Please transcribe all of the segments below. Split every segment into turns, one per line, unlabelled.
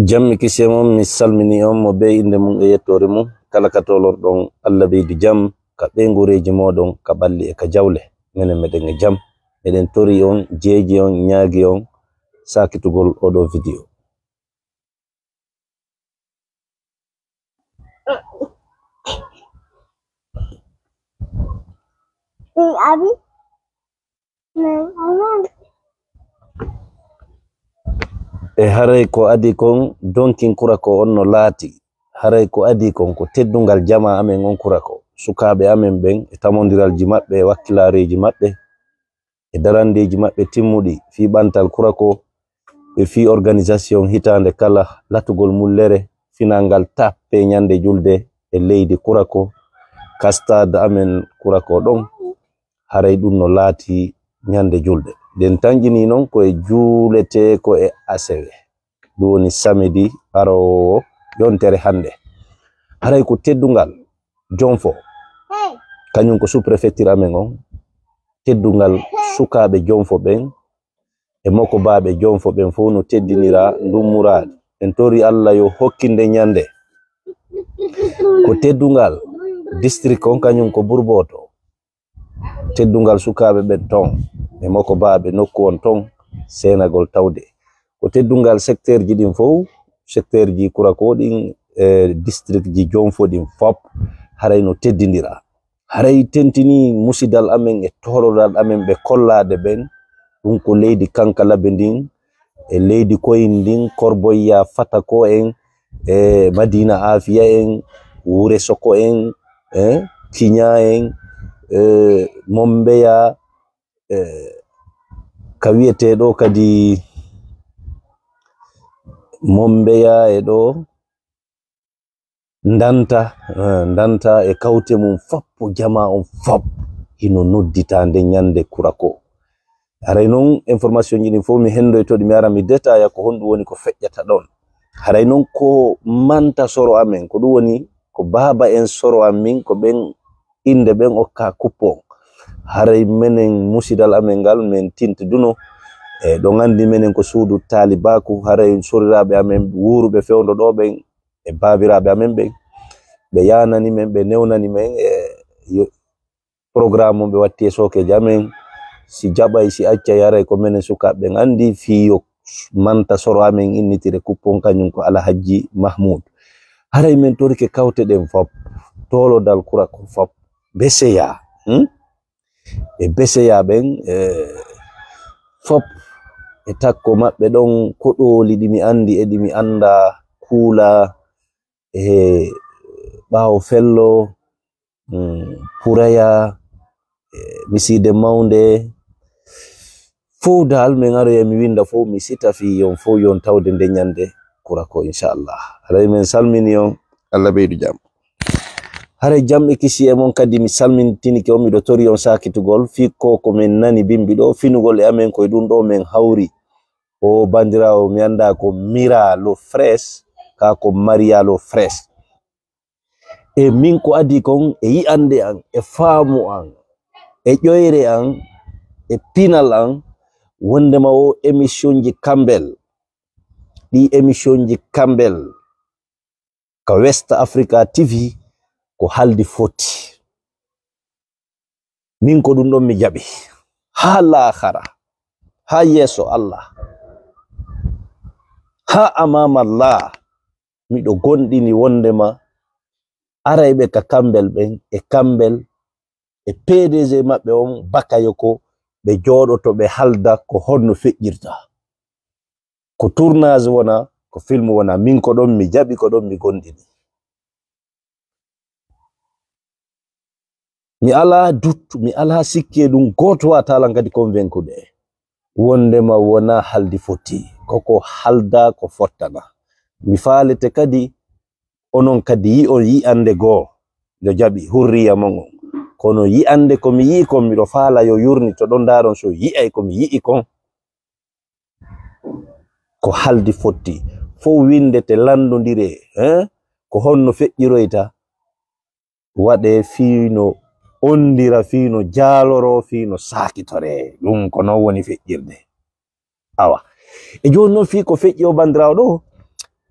jammi kisemon mi salmini on mo be inde mum e yettore mum kala ka tolorɗon Allah ɓeydi jam ka ɓeygureji moɗon ka ɓalli e ka jawle minen meɗen e jam meɗen tori on jeeji on ñaagi on sakitugol oɗo vidéo. E haray ko adi kon donkin kura ko on no laati haray ko adi kon ko teddungal jama amen on kura ko sukaɓe amen ɓen e tamodiralji maɓɓe e wakkilareji maɓɓe e darandeji maɓɓe timmuɗi fi ɓantal kura ko ɓe fi organisation hitande kala latugol mullere finangal tappe ñande julde e leydi kura ko kastade amen kura ko ɗon haray ɗum no laati ñande julde den tangini non ko e juulete ko e asewe ɗum woni samedi arowo yontere hande haray ko teddungal jonfo kañum ko sous-préfecture amen on teddungal sukaɓe jonfo ɓen e makko baɓe jonfo ɓen fof no teddinira dummuraade en tori Allah yo hokkinde ñande ko teddungal district on kañum ko Bourboto teddungal sukaɓe ɓen ton e makko baɓe nokku on ton senagol tawde ko teddungal secteur ji ɗin fof secteur ji kura ko ɗin district ji jonfo ɗin fop haray no teddindira haray tentini musidal amen e tolodal amen ɓe kollade ɓen ɗum ko leydi Kankalabe ndin e leydi koyin ndin Korboya Fatako en e Madina Afia en Wure Soko en Kiña en Mombeya ka wiyeteɗo kadi Mombeya e ɗo Ndanta e kawte mum foppo jama on fop hino noddita nde ñande kura ko haray non information ji ɗin fof mi hendoytoɗi mi ara mi détailla ko honɗum woni ko feƴƴata ɗon haray non ko manta soro amen ko ɗum woni ko baba en soro amin ko ɓen inde ɓen okka kuppo haray menen musidal amen ngal min tintuduno e ɗo andi menen ko suudu talibaku haray soriraɓe amen wuruɓe fewdo ɗo ɓen e babiraɓe amen ɓen ɓe yanani men ɓe newnani men e programme ɓe watti e sokeji amen si jaɓay si acca yaray ko menen sukaɓe andi fiyo manta soro amen innitire kuppon kañum ko Alhaji Mahmoud haray men torike kawte ɗen fop tolodal kura ko fop beseya e beseya ɓen fop e takko maɓɓe ɗon koɗoli ɗimi andi e ɗimi anda kuula e ɓawo fello Puraya miside mawnde fo dal min aroya mi winda fo mi sita fi yon fo yon tawde nde ñande kura ko inchallah haray min salmini on Allah ɓeydu jam haray jamɓe kisi e mon kadi mi salmintinike on miɗo tori on sakitugol fi ko min nani bimbi ɗo finugol e amen koye ɗum ɗo min hawri o bandirawo mi anda ko Mira lo Fresh ka ko Maria lo Fresh e min ko adi kon e yi'ande an e faamu an e ƴoyre an e pinal an wondema o émission ji kambel ɗi émission ji kambel ka West Africa TV ko haldi foti min ko ɗum ɗon mi jaɓi ha lahara ha yeso Allah ha amama Allah miɗo gonɗini wondema arayɓe ka kambel ɓen e kambel e PDG maɓɓe on Bakayoko ɓe jooɗoto ɓe halda ko honno feƴƴirta ko tournage wona ko film wona min ko ɗon mi jaɓi ko ɗon mi gonɗini mi ala duttu mi ala sikke ɗum goto watalan kadi convaincude wondema wona haldi foti koko halda ko fottana mi falete kadi onon kadi yi on yi'ande goo yo jaɓi hurriya mon on kono yi'ande ko mi yi kon miɗo faala yo yurni to ɗon daron so yi'ay ko mi yi'i kon ko haldi fotti fo windete landodire ko honno feƴƴiroyta waɗe fiino ondira fiino jaaloro fiino sakitore ɗum ko non woni feƴƴirde awa e joni noon fi ko feƴƴi o bandirawo ɗo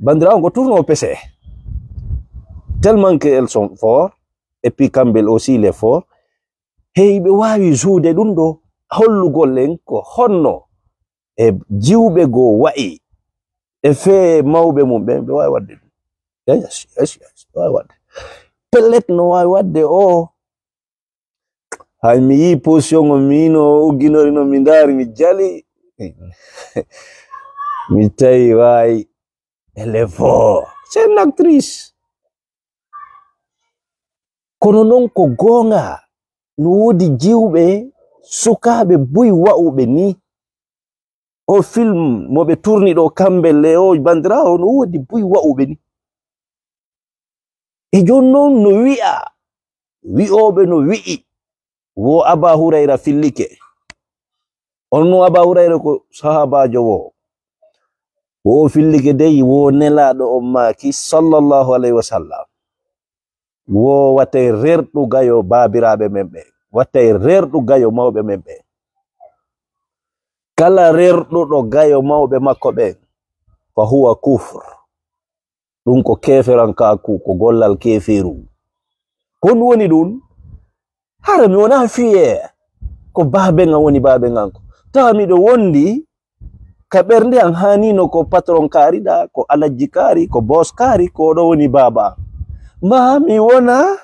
bandira on go tourno pese tellement que elles sont forts et puis kambel aussi les forts hey be wawi juude dum do hollugol len ko honno e jiwbe go wa'i e fe mawbe mum be wawi wadde yes wawi wadde pellet no wawi wadde o hay mi yi position o mino uginori no mi ndari mi jali mi tawi wayi elle est fort c'est une actrice kono non ko gonga no wodi jiwbe sukabe buy wa'ube ni o film mo be tourni do kambe le o bandira o no wodi buy wa'ube ni e jonnon no wi'a wi'obe no wi'i wo Aba Hurayra fillike onno Aba Hurayra ko sahabajo wo fillike dey wo nelaado o maaki sallallahu alaihi wasallam wo watay rerdu gayo babirabe membe watay rerdu gayo mawbe membe kala rerdu do gayo mawbe makko be fa huwa kufr dum ko keferan kaaku ko gollal keferu kon woni dun hara mi wona fiye ko babe nga woni babe nganko tami do wondi ka bernde an hanino ko patron karida ko alajji kari ko boss kari ko do woni baba ma mi wona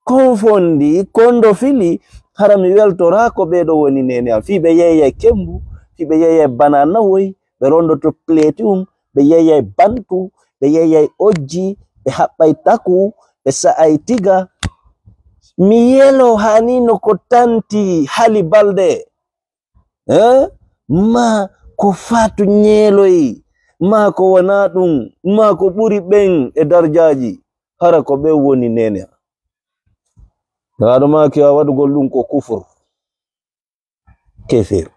konfondi kondo fili hara mi weltora ko be do woni nene fi be yeye kembu fi be yeye banana woy be rondo to pletium be yeye bantu be yeye oji be habbay taku be sa'ay tiga mi yelo hanino ko tanti hali balde ma ko fatu nyeloy ma ko wana dum ma ko buri ben e darjaaji hara ko be woni nene ngado ma ki wadugol dum ko kufur kefir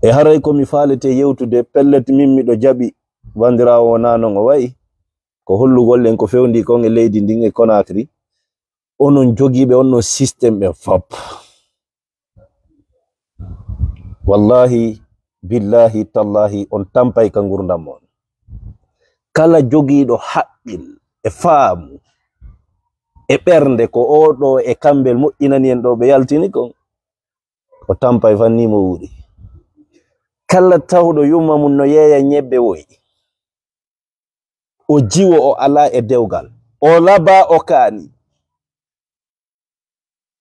e haray ko mi falete yewtude pellet mimmi do jabi bandirawo nanon o wayi ko hollugol len ko fewndi ko nge leydi ndin e Conakry onon jogibe onno system be fop wallahi billahi tallahi on tampay ka ngurdam mon kala jogido haqqil e faamu e bernde ko odo e kambel mo'inani en do be yaltini ko o tampay fanni mo wuri kala tawdo yumma mun no yeya nyebbe woy o jiwo o ala e dewgal o laba o kaani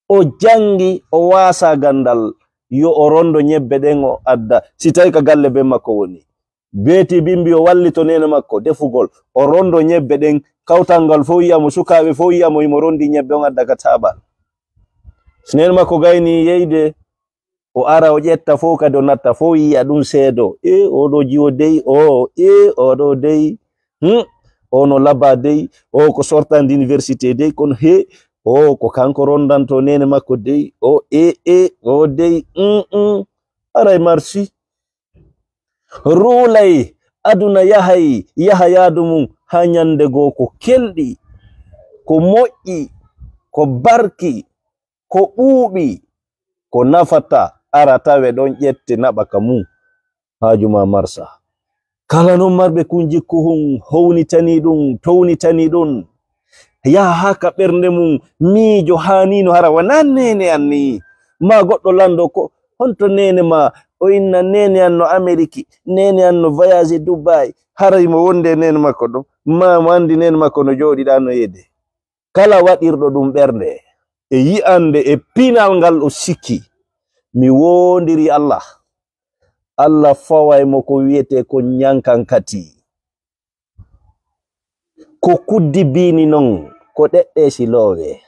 o jangi o wasa gandal yo o rondo nyebbe den o adda si tay ka galle be makko woni beti bimbi o wallito nene makko defugol o rondo nyebbe den kawtangal fo yiyamo sukabe fo yiyamo imo rondi nyebbe on adda ka tabal sinen makko gayni yeyde o ara o jetta fo kadi o natta fo yiya dum seedo o do jiwo dey o do dey o no laba dey o ko sortan d'université dey kon ko kanko rondanto nene makko dey o dey aray marsi rulay aduna yahayadum ha nyande go ko keldi ko moƴƴi ko barki ko buubi ko nafata ara tawe don ƴette nabaka mum hajuma marsa kala non marbe kunji ko hon hownitani dum townitani dum ya haka bernde mum miijo hanino hara wana nene anni ma goddo lando ko honto nene ma o inna nene anno Ameriki nene anno voyage Dubai haray mo wonde nene makko do ma andi nene makko no jodi dano yede kala wadirdo dum bernde e yi'ande e pinal ngal o sikki mi wondiri Allah faway mo ko wiete ko nyankan kati ko kuddi bini non ko dedde silowe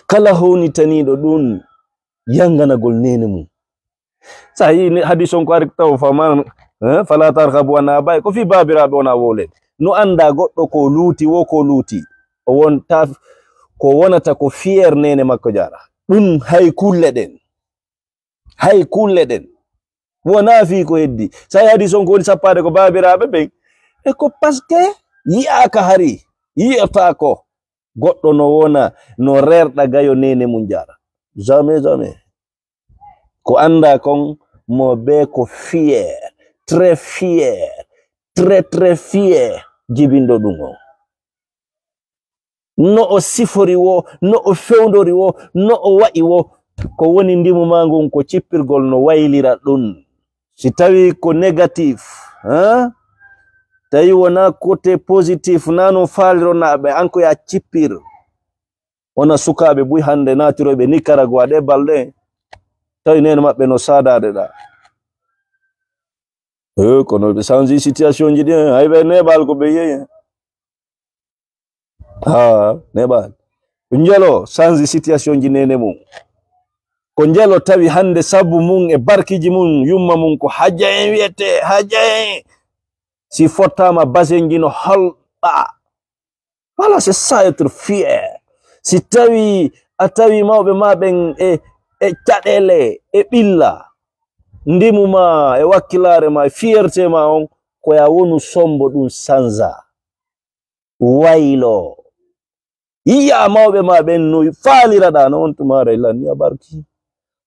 kala honi tanido dun yanganagol nene mum sahi hadison ko arik taw faman fala tarhabu ana bay ko fi babirabe ona wole no anda goddo ko luuti wo ko luuti o wonta ko wonata ko fier nene makko jara dum hay kulle den wona fi ko heddi sahi hadison ko woni sappade ko babirabe be e ko paske yi'aka hari yi'ata ko goddo no wona no rerda gayo nene mun jara jamais ko anda kon mo be ko fier très fier très fier jibindo dungo no o sifori wo no o fewndori wo no o wa'i wo ko woni ndimu mangu ko cippirgol no waylira dun si tawi ko négatif tawi wona côté positif nano faliro naɓe anko ya cippir wona sukaɓe buy hande natiroɓe Nicaragua ɗe balɗe tawi nene maɓɓe no sadade ɗa kono ɓe changi situation ji ɗi hayɓe neɓal ko ɓe yeyi neɓal njelo changi situation ji nene mum ko njelo tawi hande sabu mum e barkiji mum yumma mum ko hajayen wiyete hajayen si fottama basenji no holɗa voilà c'est ça être fier si tawi a tawi mawɓe ma ɓen e caɗele e ɓilla ndimu ma e wakkilare ma fierté ma on ko ya wonu sombo ɗum sanza waylo yiya mawɓe ma ɓen no faliraɗa no on tumara ilani a barki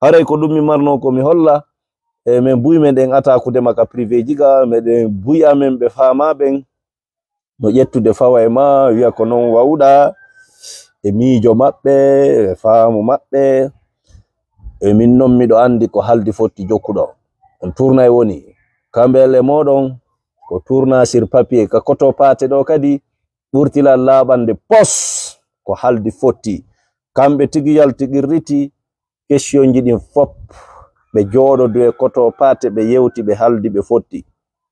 haray ko ɗum mi marno ko mi holla e men buy men ɗen atakude maka privé jiga meɗen buya men ɓe fama ɓen no ƴettude fawa e ma wiya ko non wawɗa e miijo maɓɓe e faamu maɓɓe e min non miɗo andi ko haldi fotti jokkuɗo on tourna e woni kambele moɗon ko tourna sur papier ka koto pate ɗo kadi ɓurtila laɓande pos ko haldi fotti kamɓe tigi yaltigirriti question ji ɗin fop ɓe jooɗo dow koto pate ɓe yewti ɓe haldi ɓe fotti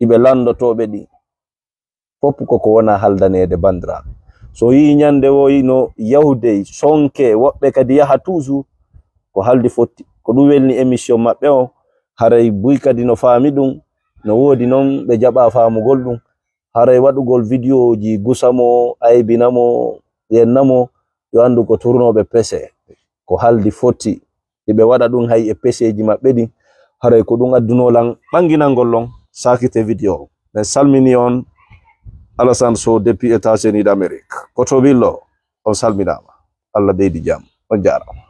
iɓe landotoɓe ɗi fop koko wona haldanede bandiraɓe so yi ñande wo no yahude sonke woɓɓe kadi yaha toujours ko haldi fotti ko ɗum welni émission maɓɓe o haray buy kadi no faami ɗum no woodi noon ɓe jaɓa faamugol ɗum haray waɗugol vidéo ji gusamo aybinamo yennamo yo andu ko tournoɓe pese ko haldi fotti ɓe waɗa ɗum hay e peseji maɓɓe ɗi haray ko ɗum addunolan ɓanginangol lon sakite vidéo men salmini on Alassane Sow depuis États-Unis d'Amérique koto billo on salminama Allah ɓeydi jam on jarama